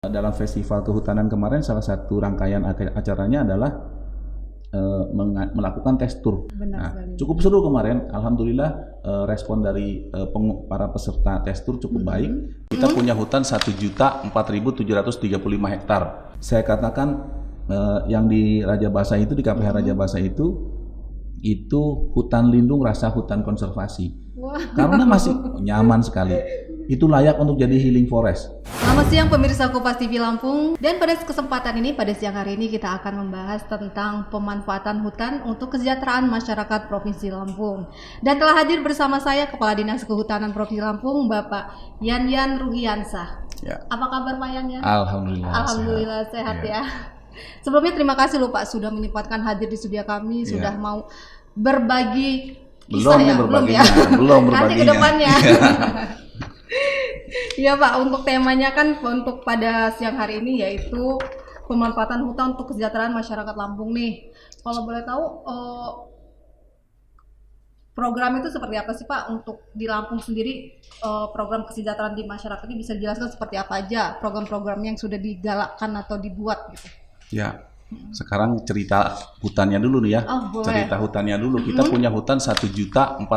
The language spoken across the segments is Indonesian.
Dalam festival kehutanan kemarin salah satu rangkaian acaranya adalah melakukan tes tur. Cukup seru kemarin. Alhamdulillah respon dari para peserta tes tur cukup baik. Kita punya hutan 1.004.735 hektar. Saya katakan yang di Raja Basa itu, di KPH Raja Basa itu hutan lindung rasa hutan konservasi. Karena masih nyaman sekali. Itu layak untuk jadi healing forest. Selamat siang pemirsa Kompas TV Lampung. Dan pada kesempatan ini, pada siang hari ini kita akan membahas tentang pemanfaatan hutan untuk kesejahteraan masyarakat Provinsi Lampung. Dan telah hadir bersama saya Kepala Dinas Kehutanan Provinsi Lampung, Bapak Yan Ruhiansah. Ya. Apa kabar Pak Yan? Alhamdulillah sehat ya. Sebelumnya terima kasih loh Pak sudah menyempatkan hadir di studio kami, sudah mau berbagi kisah belum belum berbaginya. Nanti ke depannya. Ya Pak, untuk temanya kan untuk pada siang hari ini yaitu pemanfaatan hutan untuk kesejahteraan masyarakat Lampung nih. Kalau boleh tahu program itu seperti apa sih Pak untuk di Lampung sendiri, program kesejahteraan di masyarakat ini bisa dijelaskan seperti apa aja program-program yang sudah digalakkan atau dibuat gitu? Ya, sekarang cerita hutannya dulu nih ya. Cerita hutannya dulu. Kita punya hutan 1.004.735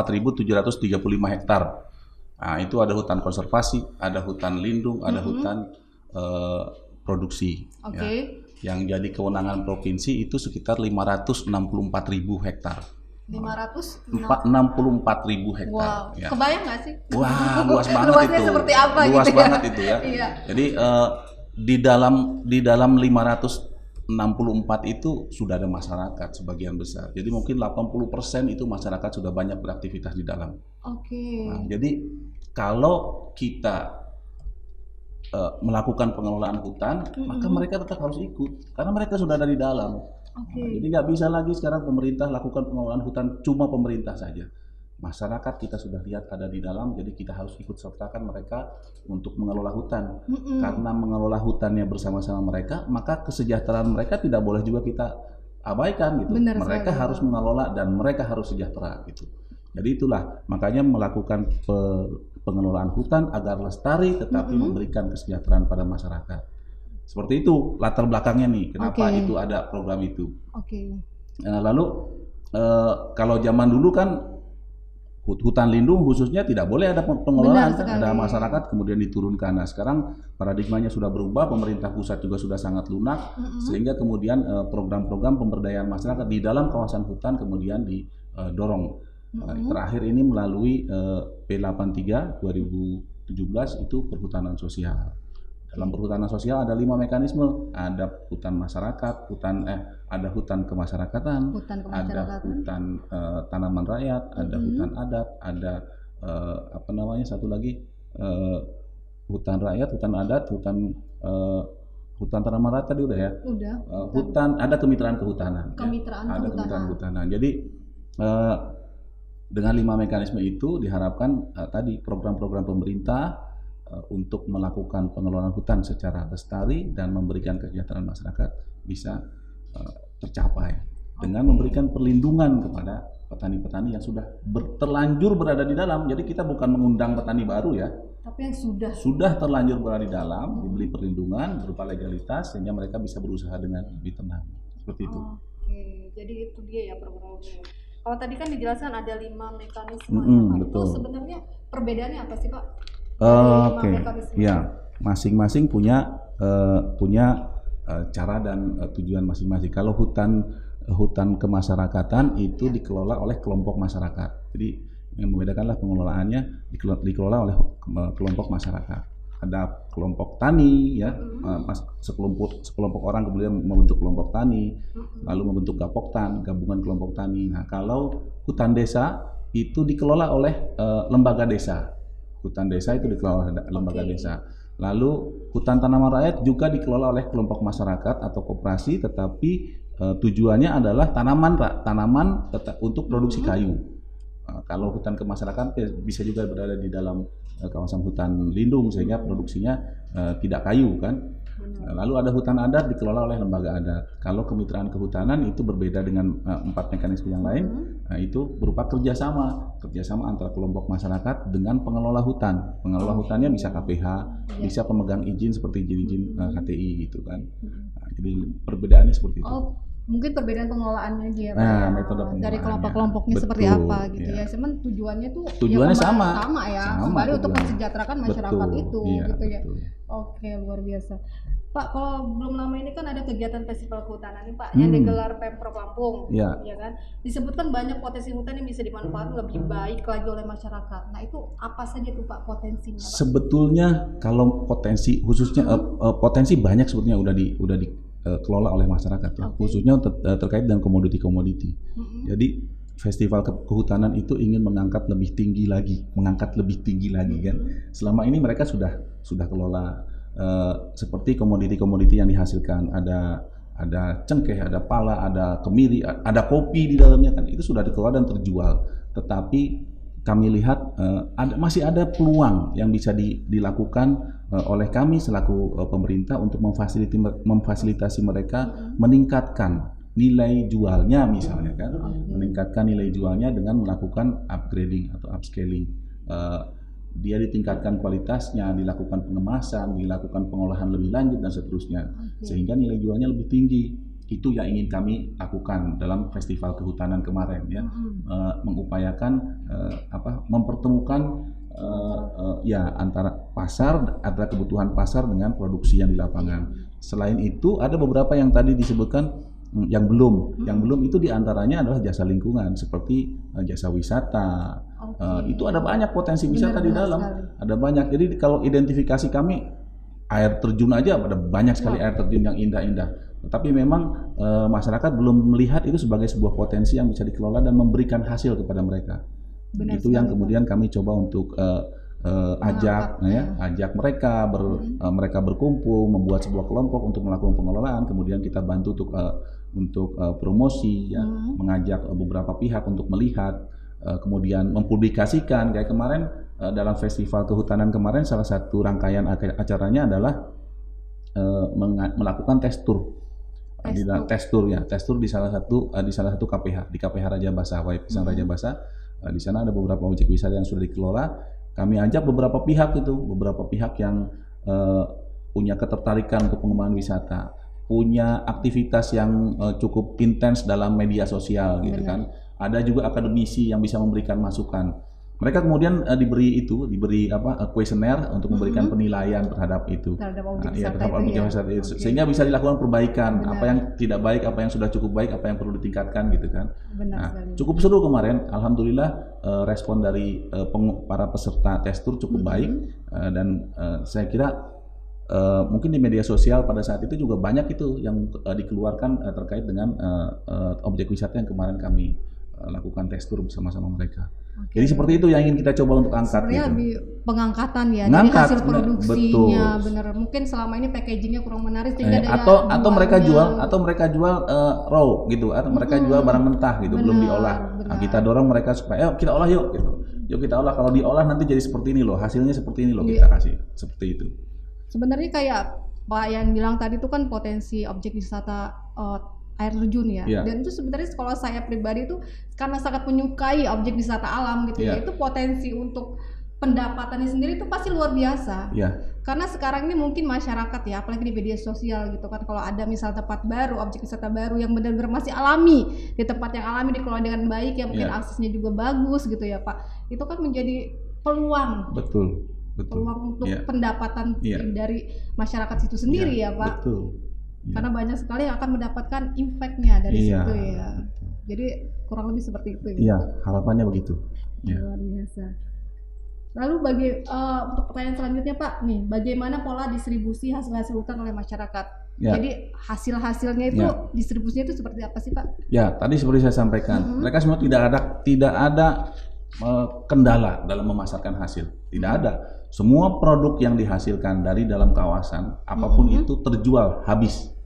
hektar. Nah, itu ada hutan konservasi, ada hutan lindung, ada hutan produksi. Ya. Yang jadi kewenangan provinsi itu sekitar 564.000 hektar. 564.000 hektar. Wow, ya. Kebayang nggak sih? Wah, luas banget. Luasnya itu. Seperti apa luas gitu banget ya? Itu ya. Iya. Jadi di dalam 564 itu sudah ada masyarakat sebagian besar. Jadi mungkin 80% itu masyarakat sudah banyak beraktivitas di dalam. Nah, jadi kalau kita melakukan pengelolaan hutan, maka mereka tetap harus ikut karena mereka sudah ada di dalam. Nah, jadi nggak bisa lagi sekarang pemerintah lakukan pengelolaan hutan cuma pemerintah saja. Masyarakat kita sudah lihat ada di dalam, jadi kita harus ikut sertakan mereka untuk mengelola hutan. Karena mengelola hutannya bersama-sama mereka, maka kesejahteraan mereka tidak boleh juga kita abaikan gitu. Mereka harus mengelola dan mereka harus sejahtera gitu. Jadi itulah makanya melakukan pengelolaan hutan agar lestari tetapi memberikan kesejahteraan pada masyarakat. Seperti itu latar belakangnya nih, kenapa itu ada program itu. Lalu kalau zaman dulu kan hutan lindung khususnya tidak boleh ada pengelolaan, ada masyarakat kemudian diturunkan. Nah sekarang paradigmanya sudah berubah, pemerintah pusat juga sudah sangat lunak, sehingga kemudian program-program pemberdayaan masyarakat di dalam kawasan hutan kemudian didorong. Terakhir ini melalui P83 2017 itu perhutanan sosial. Dalam perhutanan sosial ada 5 mekanisme, ada hutan masyarakat, ada hutan kemasyarakatan, ada hutan tanaman rakyat, ada hutan adat, ada satu lagi hutan rakyat, hutan adat, hutan tanaman rakyat tadi udah ya. Hutan ada kemitraan kehutanan. Kemitraan kehutanan. Jadi dengan 5 mekanisme itu diharapkan tadi program-program pemerintah untuk melakukan pengelolaan hutan secara lestari dan memberikan kesejahteraan masyarakat bisa tercapai dengan memberikan perlindungan kepada petani-petani yang sudah terlanjur berada di dalam. Jadi kita bukan mengundang petani baru ya, tapi yang sudah terlanjur berada di dalam, diberi perlindungan berupa legalitas sehingga mereka bisa berusaha dengan lebih tenang. Seperti itu. Jadi itu dia ya programnya. Kalau tadi kan dijelaskan ada 5 mekanisme itu sebenarnya perbedaannya apa sih Pak? Ya, masing-masing punya cara dan tujuan masing-masing. Kalau hutan kemasyarakatan itu dikelola oleh kelompok masyarakat. Jadi yang membedakanlah pengelolaannya dikelola oleh kelompok masyarakat. Ada kelompok tani ya, sekelompok orang kemudian membentuk kelompok tani, lalu membentuk gabungan kelompok tani. Nah, kalau hutan desa itu dikelola oleh lembaga desa. Hutan desa itu dikelola oleh lembaga desa. Lalu hutan tanaman rakyat juga dikelola oleh kelompok masyarakat atau koperasi, tetapi tujuannya adalah tanaman untuk produksi kayu. Kalau hutan kemasyarakatan bisa juga berada di dalam kawasan hutan lindung sehingga produksinya tidak kayu kan. Lalu ada hutan adat dikelola oleh lembaga adat. Kalau kemitraan kehutanan itu berbeda dengan 4 mekanisme yang lain, itu berupa kerjasama antara kelompok masyarakat dengan pengelola hutan. Pengelola hutannya bisa KPH, bisa pemegang izin seperti izin KTI gitu kan. Jadi perbedaannya seperti itu. Mungkin perbedaan pengelolaannya aja ya, metode dari kelompok-kelompoknya seperti apa gitu ya. Cuman tujuannya tuh sama ya, kembali untuk mensejahterakan masyarakat itu gitu ya. Oke, luar biasa. Pak, kalau belum lama ini kan ada kegiatan festival kehutanan nih Pak, yang digelar Pemprov Lampung, ya kan? Disebutkan banyak potensi hutan yang bisa dimanfaatkan lebih baik lagi oleh masyarakat. Nah itu apa saja tuh Pak potensinya? Pak? Sebetulnya kalau potensi khususnya potensi banyak sebetulnya udah dikelola oleh masyarakat ya, khususnya terkait dengan komoditi-komoditi. Jadi festival kehutanan itu ingin mengangkat lebih tinggi lagi kan. Selama ini mereka sudah kelola seperti komoditi-komoditi yang dihasilkan, ada cengkeh, ada pala, ada kemiri, ada kopi di dalamnya kan, itu sudah dikelola dan terjual. Tetapi kami lihat masih ada peluang yang bisa dilakukan oleh kami selaku pemerintah untuk memfasilitasi mereka meningkatkan nilai jualnya misalnya kan, meningkatkan nilai jualnya dengan melakukan upgrading atau upscaling. Dia ditingkatkan kualitasnya, dilakukan pengemasan, dilakukan pengolahan lebih lanjut dan seterusnya, sehingga nilai jualnya lebih tinggi. Itu yang ingin kami lakukan dalam festival kehutanan kemarin ya, mengupayakan mempertemukan antara kebutuhan pasar dengan produksi yang di lapangan. Selain itu ada beberapa yang tadi disebutkan yang belum itu diantaranya adalah jasa lingkungan seperti jasa wisata. Itu ada banyak potensi wisata di dalam, ada banyak. Jadi kalau identifikasi kami air terjun aja ada banyak sekali air terjun yang indah-indah. Tapi memang masyarakat belum melihat itu sebagai sebuah potensi yang bisa dikelola dan memberikan hasil kepada mereka. Itu yang kemudian kami coba untuk ajak mereka mereka berkumpul, membuat sebuah kelompok untuk melakukan pengelolaan, kemudian kita bantu untuk promosi ya, mengajak beberapa pihak untuk melihat, kemudian mempublikasikan. Kayak kemarin dalam festival kehutanan kemarin salah satu rangkaian acaranya adalah melakukan tes tour di salah satu KPH, di KPH Raja Basa, Waipisang Raja Basa. Di sana ada beberapa objek wisata yang sudah dikelola. Kami ajak beberapa pihak yang punya ketertarikan untuk pengembangan wisata, punya aktivitas yang cukup intens dalam media sosial gitu kan. Ada juga akademisi yang bisa memberikan masukan. Mereka kemudian diberi kuesioner untuk memberikan penilaian terhadap itu, terhadap objek wisata itu, sehingga bisa dilakukan perbaikan. Apa yang tidak baik, apa yang sudah cukup baik, apa yang perlu ditingkatkan gitu kan. Cukup seru kemarin, alhamdulillah respon dari para peserta tes tour cukup baik, dan saya kira mungkin di media sosial pada saat itu juga banyak itu yang dikeluarkan terkait dengan objek wisata yang kemarin kami lakukan tes tour bersama-sama mereka. Jadi seperti itu yang ingin kita coba untuk angkat. Sebenarnya lebih pengangkatan ya, dari hasil produksinya, benar. Mungkin selama ini packagingnya kurang menarik sehingga atau mereka jual raw gitu, atau mereka jual barang mentah gitu, belum diolah. Nah, kita dorong mereka supaya kita olah yuk gitu. Yuk kita olah, kalau diolah nanti jadi seperti ini loh, hasilnya seperti ini loh, kita kasih seperti itu. Sebenarnya kayak Pak Yan bilang tadi itu kan potensi objek wisata air terjun ya. Dan itu sebenarnya kalau saya pribadi itu karena sangat menyukai objek wisata alam gitu ya, itu potensi untuk pendapatannya sendiri itu pasti luar biasa. Karena sekarang ini mungkin masyarakat ya, apalagi di media sosial gitu kan, kalau ada misal tempat baru, objek wisata baru yang benar-benar masih alami, di tempat yang alami dikelola dengan baik, yang mungkin aksesnya juga bagus gitu ya Pak, itu kan menjadi peluang. Betul. Peluang untuk pendapatan dari masyarakat itu sendiri ya Pak. Karena banyak sekali yang akan mendapatkan impact-nya dari situ ya. Jadi kurang lebih seperti itu ya. Iya, harapannya begitu. Luar biasa. Lalu untuk pertanyaan selanjutnya Pak, nih bagaimana pola distribusi hasil-hasil hutan oleh masyarakat? Jadi hasil-hasilnya itu distribusinya itu seperti apa sih Pak? Ya, tadi seperti saya sampaikan, mereka semua tidak ada kendala dalam memasarkan hasil, tidak ada. Semua produk yang dihasilkan dari dalam kawasan apapun itu terjual habis,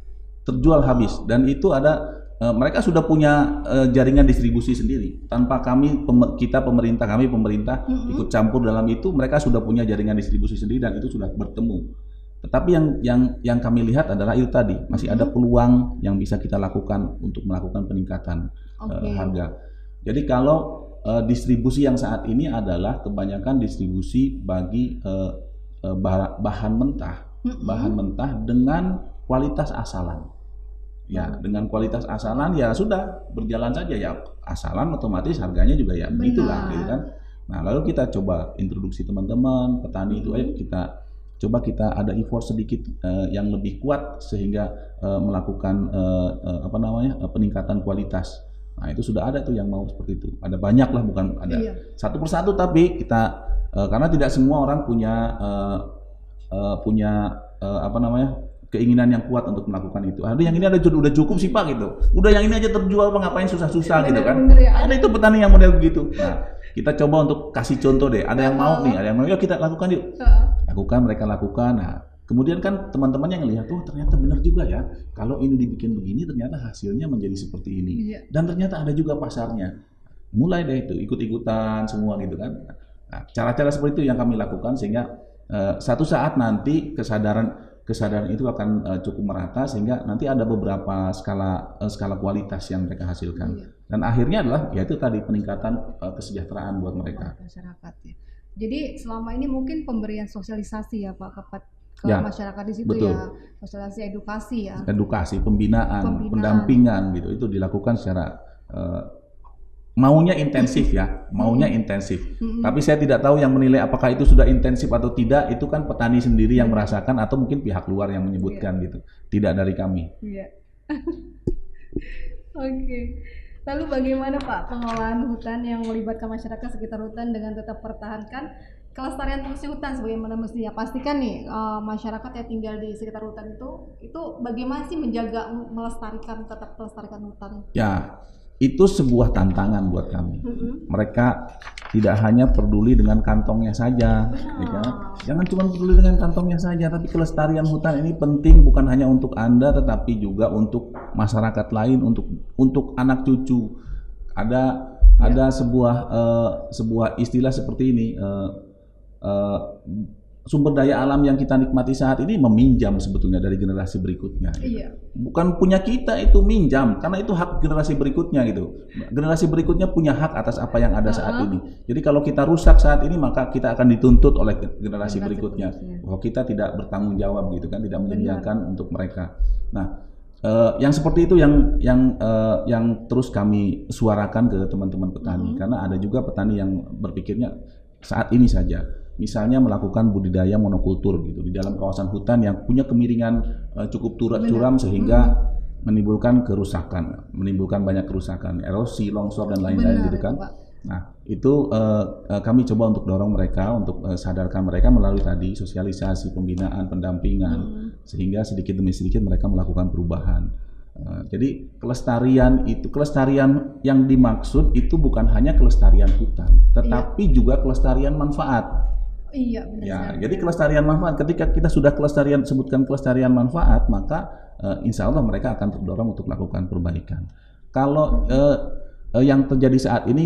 dan itu ada mereka sudah punya jaringan distribusi sendiri tanpa kami pemerintah ikut campur dalam itu. Mereka sudah punya jaringan distribusi sendiri dan itu sudah bertemu Tetapi yang kami lihat adalah itu tadi masih ada peluang yang bisa kita lakukan untuk melakukan peningkatan harga. Jadi kalau distribusi yang saat ini adalah kebanyakan distribusi bagi bahan mentah dengan kualitas asalan. Ya, dengan kualitas asalan ya sudah berjalan saja ya, asalan otomatis harganya juga ya begitulah gitu kan. Nah, lalu kita coba introduksi teman-teman petani itu, ayo kita ada effort sedikit yang lebih kuat sehingga melakukan peningkatan kualitas. Nah, itu sudah ada tuh yang mau seperti itu. Ada banyak lah, bukan ada satu persatu, tapi kita karena tidak semua orang punya keinginan yang kuat untuk melakukan itu. Ada yang ini udah cukup sih Pak gitu. Udah yang ini aja terjual, Pak, ngapain susah-susah gitu kan. Ada itu petani yang model begitu. Nah, kita coba untuk kasih contoh deh. Ada yang mau nih, ada yang mau, yuk kita lakukan yuk. Lakukan, mereka lakukan. Nah, kemudian kan teman-teman yang lihat, oh ternyata benar juga ya. Kalau ini dibikin begini, ternyata hasilnya menjadi seperti ini. Dan ternyata ada juga pasarnya. Mulai deh itu ikut-ikutan semua gitu kan. Nah, cara-cara seperti itu yang kami lakukan sehingga satu saat nanti kesadaran itu akan cukup merata sehingga nanti ada beberapa skala kualitas yang mereka hasilkan. Dan akhirnya adalah yaitu tadi peningkatan kesejahteraan buat mereka. Masyarakat ya. Jadi selama ini mungkin pemberian sosialisasi ya Pak ke masyarakat di situ. Betul. Ya, sosialisasi edukasi ya. Edukasi, pembinaan, pendampingan gitu itu dilakukan secara maunya intensif ya, intensif. Tapi saya tidak tahu yang menilai apakah itu sudah intensif atau tidak, itu kan petani sendiri yang merasakan atau mungkin pihak luar yang menyebutkan gitu. Tidak dari kami. Oke. Lalu bagaimana Pak pengelolaan hutan yang melibatkan masyarakat sekitar hutan dengan tetap pertahankan kelestarian fungsi hutan sebagaimana mestinya? Pastikan nih masyarakat yang tinggal di sekitar hutan itu bagaimana sih menjaga tetap melestarikan hutan? Ya. Itu sebuah tantangan buat kami. Mereka tidak hanya peduli dengan kantongnya saja, ya. Jangan cuma peduli dengan kantongnya saja, tapi kelestarian hutan ini penting bukan hanya untuk Anda, tetapi juga untuk masyarakat lain, untuk anak cucu. Ada sebuah istilah seperti ini. Sumber daya alam yang kita nikmati saat ini meminjam sebetulnya dari generasi berikutnya. Gitu. Bukan punya kita, itu minjam karena itu hak generasi berikutnya gitu. Generasi berikutnya punya hak atas apa yang ada saat ini. Jadi kalau kita rusak saat ini maka kita akan dituntut oleh generasi berikutnya. Bahwa kita tidak bertanggung jawab gitu kan, tidak menyediakan untuk mereka. Nah, yang seperti itu yang terus kami suarakan ke teman-teman petani karena ada juga petani yang berpikirnya saat ini saja. Misalnya melakukan budidaya monokultur gitu di dalam kawasan hutan yang punya kemiringan cukup curam sehingga menimbulkan banyak kerusakan, erosi, longsor dan lain-lain gitu kan. Nah, itu kami coba untuk dorong mereka, untuk sadarkan mereka melalui tadi sosialisasi, pembinaan, pendampingan sehingga sedikit demi sedikit mereka melakukan perubahan. Jadi kelestarian yang dimaksud itu bukan hanya kelestarian hutan, tetapi juga kelestarian manfaat. Iya, benar. Ya, jadi kelestarian manfaat. Ketika kita sudah sebutkan kelestarian manfaat, maka insya Allah mereka akan terdorong untuk melakukan perbaikan. Kalau yang terjadi saat ini,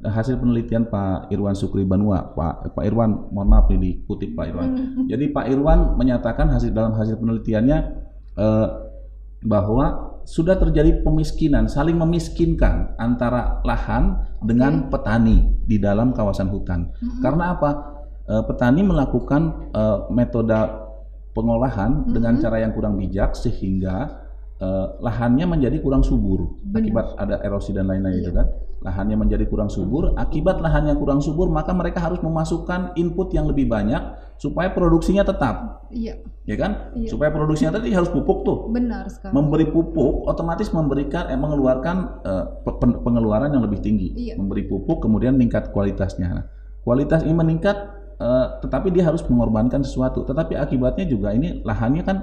hasil penelitian Pak Irwan Sukri Banua, Pak Irwan, mohon maaf nih dikutip Pak Irwan. Jadi Pak Irwan menyatakan dalam hasil penelitiannya bahwa sudah terjadi pemiskinan, saling memiskinkan antara lahan dengan petani di dalam kawasan hutan. Karena apa? Petani melakukan metode pengolahan dengan cara yang kurang bijak sehingga lahannya menjadi kurang subur akibat ada erosi dan lain-lain itu kan. Lahannya menjadi kurang subur, akibat lahannya kurang subur maka mereka harus memasukkan input yang lebih banyak supaya produksinya tetap. Ya kan? Supaya produksinya tadi harus pupuk tuh. Benar sekali. Memberi pupuk otomatis mengeluarkan pengeluaran yang lebih tinggi. Memberi pupuk kemudian meningkat kualitasnya. Nah, kualitas ini meningkat tetapi dia harus mengorbankan sesuatu. Tetapi akibatnya juga ini lahannya kan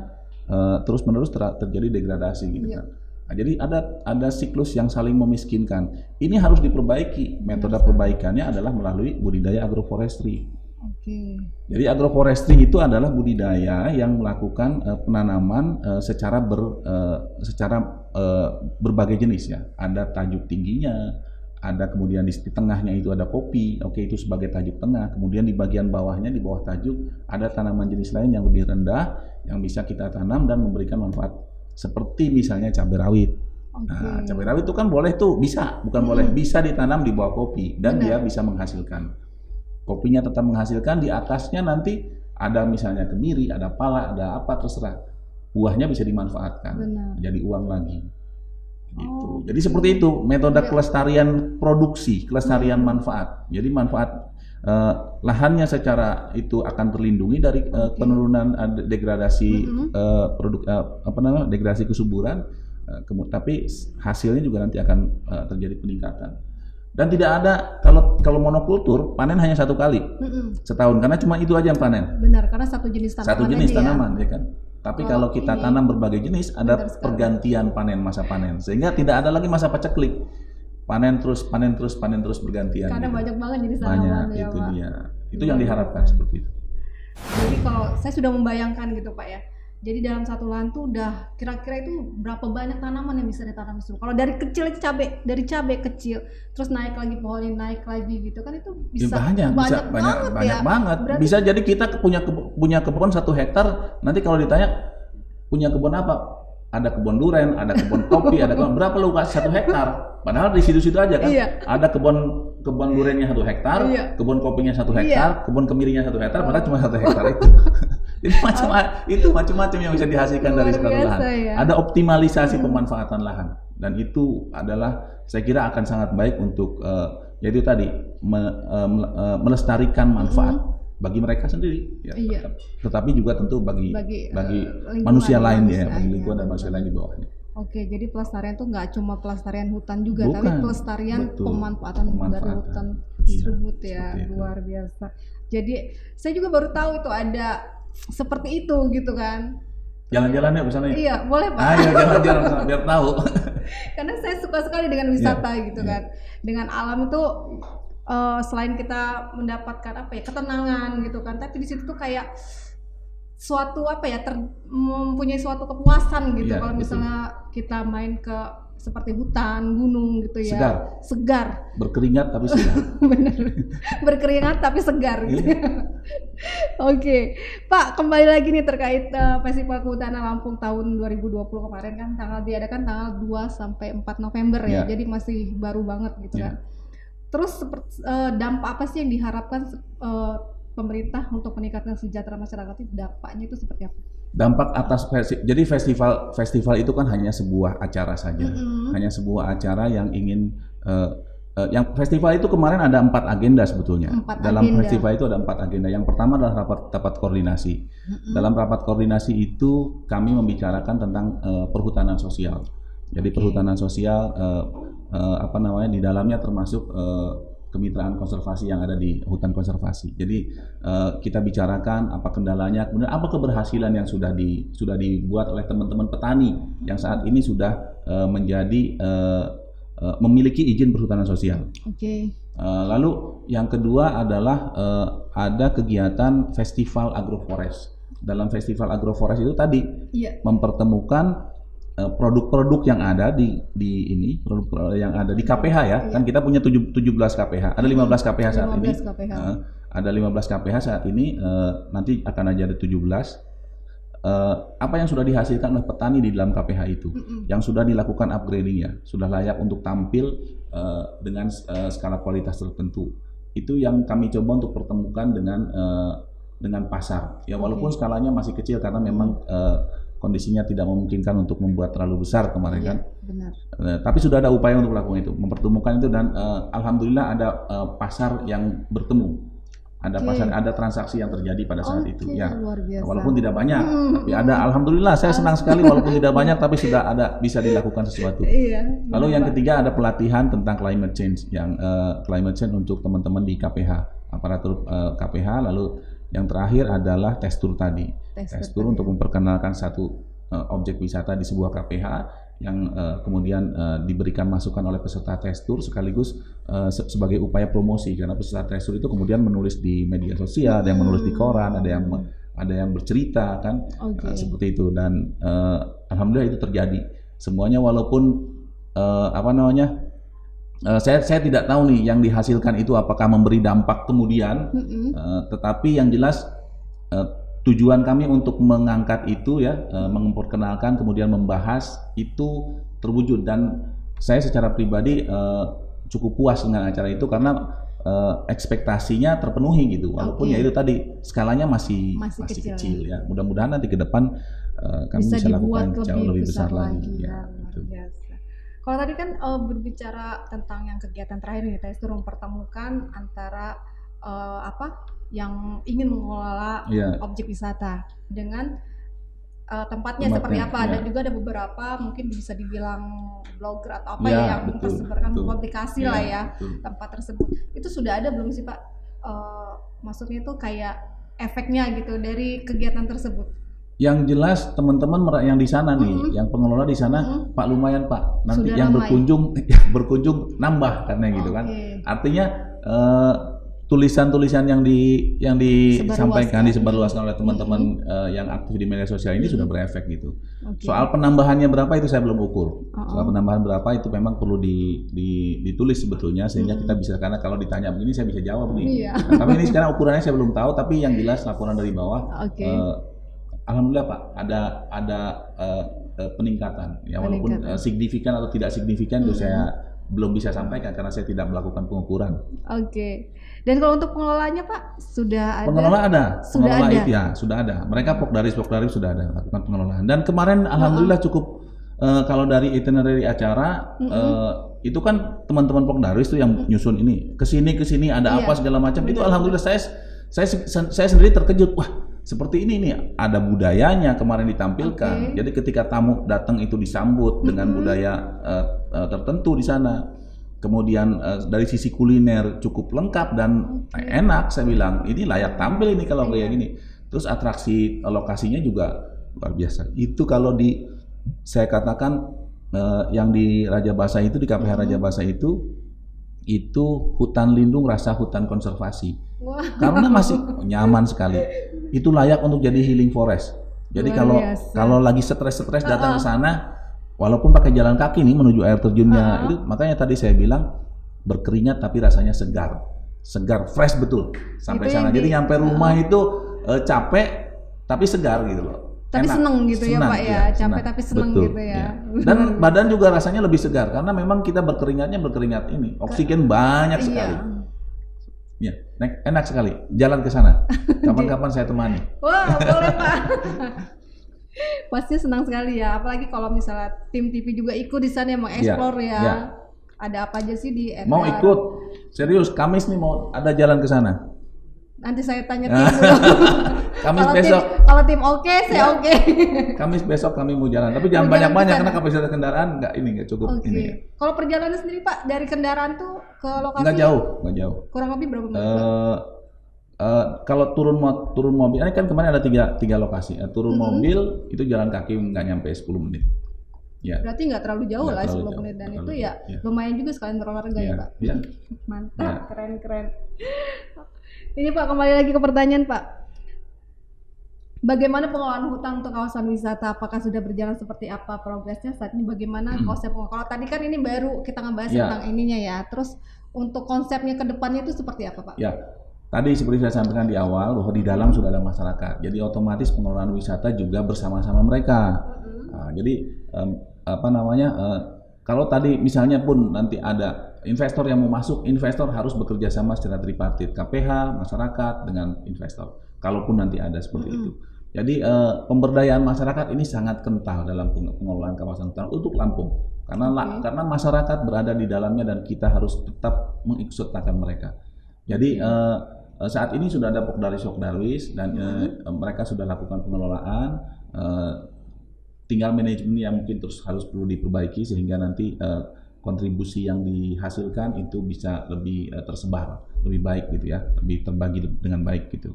terus-menerus terjadi degradasi gitu kan. Nah, jadi ada siklus yang saling memiskinkan. Ini harus diperbaiki. Metode perbaikannya adalah melalui budidaya agroforestry. Jadi agroforestry itu adalah budidaya yang melakukan penanaman secara berbagai jenis ya. Ada tajuk tingginya, ada kemudian di tengahnya itu ada kopi, oke itu sebagai tajuk tengah. Kemudian di bagian bawahnya, di bawah tajuk ada tanaman jenis lain yang lebih rendah yang bisa kita tanam dan memberikan manfaat seperti misalnya cabai rawit. Nah, cabai rawit itu kan boleh tuh, bisa, bukan boleh, bisa ditanam di bawah kopi dan dia bisa menghasilkan. Kopinya tetap menghasilkan, di atasnya nanti ada misalnya kemiri, ada pala, ada apa terserah. Buahnya bisa dimanfaatkan, jadi uang lagi. Gitu. Jadi seperti itu metode kelestarian produksi, kelestarian manfaat. Jadi manfaat lahannya secara itu akan terlindungi dari penurunan degradasi degradasi kesuburan, tapi hasilnya juga nanti akan terjadi peningkatan. Dan tidak ada, kalau monokultur panen hanya 1 kali setahun, karena cuma itu aja yang panen. Benar, karena satu jenis tanaman ya kan. Tapi kalau kita tanam berbagai jenis, ada pergantian panen, masa panen, sehingga tidak ada lagi masa paceklik, panen terus bergantian. Karena gitu. Banyak banget jenis tanaman. Banyak, itu dia. Itu yang diharapkan seperti itu. Jadi kalau saya sudah membayangkan gitu Pak ya. Jadi dalam satu lahan tuh udah kira-kira itu berapa banyak tanaman yang bisa ditanam itu. Kalau dari kecil itu dari cabai kecil, terus naik lagi pohonnya, naik lagi gitu kan, itu bisa banyak banget. Berarti, bisa jadi kita punya kebun 1 hektar, nanti kalau ditanya punya kebun apa? Ada kebun durian, ada kebun kopi, ada kebun berapa lu kasih 1 hektar? Padahal di situ-situ aja kan. Ada kebun duriannya 1 hektar, kebun kopinya 1 hektar, kebun kemirinya 1 hektar, padahal cuma 1 hektar itu. Itu macam-macam yang bisa dihasilkan dari satu lahan. Ada optimalisasi pemanfaatan lahan, dan itu adalah saya kira akan sangat baik untuk yaitu tadi melestarikan manfaat bagi mereka sendiri, tetapi juga tentu bagi manusia lain ya, bagi lingkungan dan manusia lain di bawahnya. Oke, jadi pelestarian itu nggak cuma pelestarian hutan juga, tapi pelestarian pemanfaatan dari hutan tersebut ya, luar biasa. Jadi saya juga baru tahu itu ada seperti itu gitu kan. Jalan-jalan ya kesana. Iya, boleh Pak. Ayo jalan-jalan biar tahu. Karena saya suka sekali dengan wisata gitu kan. Dengan alam itu selain kita mendapatkan ketenangan gitu kan, tapi di situ tuh kayak suatu mempunyai suatu kepuasan gitu kalau misalnya kita main ke seperti hutan, gunung gitu ya. Segar. Berkeringat tapi segar. Bener. Berkeringat tapi segar gitu. Oke. Pak, kembali lagi nih terkait Festival Kehutanan Lampung tahun 2020 kemarin kan diadakan tanggal 2 sampai 4 November ya. Jadi masih baru banget gitu kan. Terus dampak apa sih yang diharapkan pemerintah untuk meningkatkan sejahtera masyarakat itu, dampaknya itu seperti apa? Dampak atas jadi festival itu kan hanya sebuah acara saja, hanya sebuah acara yang ingin yang festival itu kemarin ada 4 agenda sebetulnya. Festival itu ada 4 agenda. Yang pertama adalah rapat koordinasi. Dalam rapat koordinasi itu kami membicarakan tentang perhutanan sosial. Jadi perhutanan sosial di dalamnya termasuk kemitraan konservasi yang ada di hutan konservasi. Jadi kita bicarakan apa kendalanya, kemudian apa keberhasilan yang sudah dibuat oleh teman-teman petani yang saat ini sudah memiliki izin perhutanan sosial. Lalu yang kedua adalah ada kegiatan festival agroforest. Dalam festival agroforest itu tadi mempertemukan produk-produk yang ada di KPH ya. Kan kita punya 17 KPH. Ada 15 KPH saat ini. Ada 15 KPH saat ini, nanti akan ada 17. Apa yang sudah dihasilkan oleh petani di dalam KPH itu, yang sudah dilakukan upgrading-nya, sudah layak untuk tampil dengan skala kualitas tertentu. Itu yang kami coba untuk pertemukan dengan pasar. Ya walaupun skalanya masih kecil karena memang kondisinya tidak memungkinkan untuk membuat terlalu besar kemarin kan. Benar. Tapi sudah ada upaya untuk melakukan itu, mempertemukan itu, dan alhamdulillah ada pasar yang bertemu. Ada transaksi yang terjadi pada saat itu ya. Walaupun tidak banyak, tapi ada, alhamdulillah saya senang sekali walaupun tidak banyak tapi sudah ada, bisa dilakukan sesuatu. Lalu yang ketiga ada pelatihan tentang climate change untuk teman-teman di KPH, aparatur KPH. Lalu yang terakhir adalah testur tadi. Testur untuk memperkenalkan satu objek wisata di sebuah KPH yang kemudian diberikan masukan oleh peserta testur sekaligus sebagai upaya promosi, karena peserta testur itu kemudian menulis di media sosial, ada yang menulis di koran, ada yang bercerita kan, seperti itu. Dan alhamdulillah itu terjadi semuanya, walaupun Saya tidak tahu nih yang dihasilkan itu apakah memberi dampak kemudian, tetapi yang jelas tujuan kami untuk mengangkat itu ya, memperkenalkan kemudian membahas itu terwujud, dan saya secara pribadi cukup puas dengan acara itu karena ekspektasinya terpenuhi gitu, walaupun ya itu tadi skalanya masih kecil ya. Mudah-mudahan nanti ke depan kami bisa lakukan jauh lebih besar lagi ya. Kalau tadi kan berbicara tentang yang kegiatan terakhir nih, tadi suruh mempertemukan antara yang ingin mengelola objek wisata dengan tempatnya seperti apa, dan juga ada beberapa mungkin bisa dibilang blogger atau apa yang mempersebarkan publikasi lah ya tempat tersebut. Itu sudah ada belum sih Pak? Maksudnya itu kayak efeknya gitu dari kegiatan tersebut? Yang jelas teman-teman yang di sana nih, yang pengelola di sana, Pak lumayan Pak. Nanti sudah yang berkunjung nambah karena gitu kan. Artinya tulisan-tulisan yang disampaikan, disebarluaskan oleh teman-teman yang aktif di media sosial ini sudah berefek gitu. Soal penambahannya berapa itu saya belum ukur. Soal penambahan berapa itu memang perlu ditulis sebetulnya sehingga kita bisa, karena kalau ditanya begini saya bisa jawab nih. Tapi ini sekarang ukurannya saya belum tahu, tapi yang jelas laporan dari bawah, alhamdulillah Pak, ada peningkatan ya, walaupun signifikan atau tidak signifikan itu saya belum bisa sampaikan karena saya tidak melakukan pengukuran. Dan kalau untuk pengelolanya Pak, sudah ada? Pengelola ada, pengelola itu ya sudah ada. Mereka Pokdaris sudah ada lakukan pengelolaan. Dan kemarin alhamdulillah cukup, kalau dari itinerary acara itu kan teman-teman Pokdaris itu yang nyusun ini kesini ada apa segala macam. Itu alhamdulillah saya sendiri terkejut. Wah, seperti ini nih, ada budayanya kemarin ditampilkan. Jadi ketika tamu datang itu disambut dengan budaya tertentu di sana. Kemudian dari sisi kuliner cukup lengkap dan enak, saya bilang ini layak tampil ini kalau kayak gini. Terus atraksi lokasinya juga luar biasa. Itu kalau saya katakan yang di Raja Basa itu, di KPH Raja Basa itu hutan lindung rasa hutan konservasi. Karena masih nyaman sekali. Itu layak untuk jadi healing forest. Jadi kalau lagi stres datang ke sana, walaupun pakai jalan kaki nih menuju air terjunnya, itu makanya tadi saya bilang berkeringat tapi rasanya segar, fresh betul sampai sana. Jadi nyampe rumah itu capek tapi segar gitu loh. Tapi seneng gitu ya Pak ya, capek tapi seneng gitu ya. Dan badan juga rasanya lebih segar karena memang kita berkeringat ini, oksigen banyak sekali. Ya, enak sekali. Jalan ke sana. Kapan-kapan saya temani. Wah, boleh Pak. Pasti senang sekali ya, apalagi kalau misalnya tim TV juga ikut di sana mengeksplor ya. Ada apa aja sih di Mau ikut? Serius, Kamis nih mau ada jalan ke sana. Nanti saya tanya tim dulu. Kamis besok. Kalau tim oke, saya oke. Kamis besok kami mau jalan, tapi jangan banyak-banyak karena kapasitas kendaraan nggak cukup ini. Kalau perjalanan sendiri Pak, dari kendaraan tuh ke lokasi? Nggak jauh. Kurang lebih berapa menit? Kalau turun mobil, ini kan kemarin ada tiga lokasi. Turun mobil itu jalan kaki nggak nyampe 10 menit. Ya. Berarti nggak terlalu jauh lah 10 menit, dan itu ya lumayan juga sekalian berolahraga ya Pak. Ya. Mantap, keren. Ini Pak, kembali lagi ke pertanyaan Pak. Bagaimana pengelolaan hutan untuk kawasan wisata? Apakah sudah berjalan seperti apa progresnya saat ini? Bagaimana konsep pengelolaan? Kalau tadi kan ini baru kita ngebahas tentang ininya ya. Terus untuk konsepnya ke depannya itu seperti apa Pak? Ya. Tadi seperti saya sampaikan di awal bahwa di dalam sudah ada masyarakat, jadi otomatis pengelolaan wisata juga bersama-sama mereka. Nah, jadi kalau tadi misalnya pun nanti ada investor yang mau masuk, investor harus bekerja sama secara tripartit, KPH, masyarakat dengan investor. Kalaupun nanti ada seperti itu. Jadi pemberdayaan masyarakat ini sangat kental dalam pengelolaan kawasan hutan untuk Lampung, karena masyarakat berada di dalamnya dan kita harus tetap mengikutsertakan mereka. Jadi saat ini sudah ada Pokdaris dan mereka sudah lakukan pengelolaan, tinggal manajemen yang mungkin terus harus perlu diperbaiki sehingga nanti kontribusi yang dihasilkan itu bisa lebih tersebar, lebih baik gitu ya, lebih terbagi dengan baik gitu.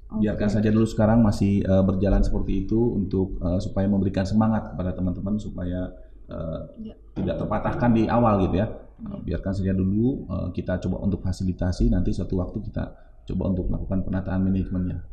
Biarkan saja dulu sekarang masih berjalan seperti itu untuk supaya memberikan semangat kepada teman-teman supaya tidak terpatahkan di awal gitu ya. Biarkan saja dulu, kita coba untuk fasilitasi, nanti suatu waktu kita coba untuk melakukan penataan manajemennya.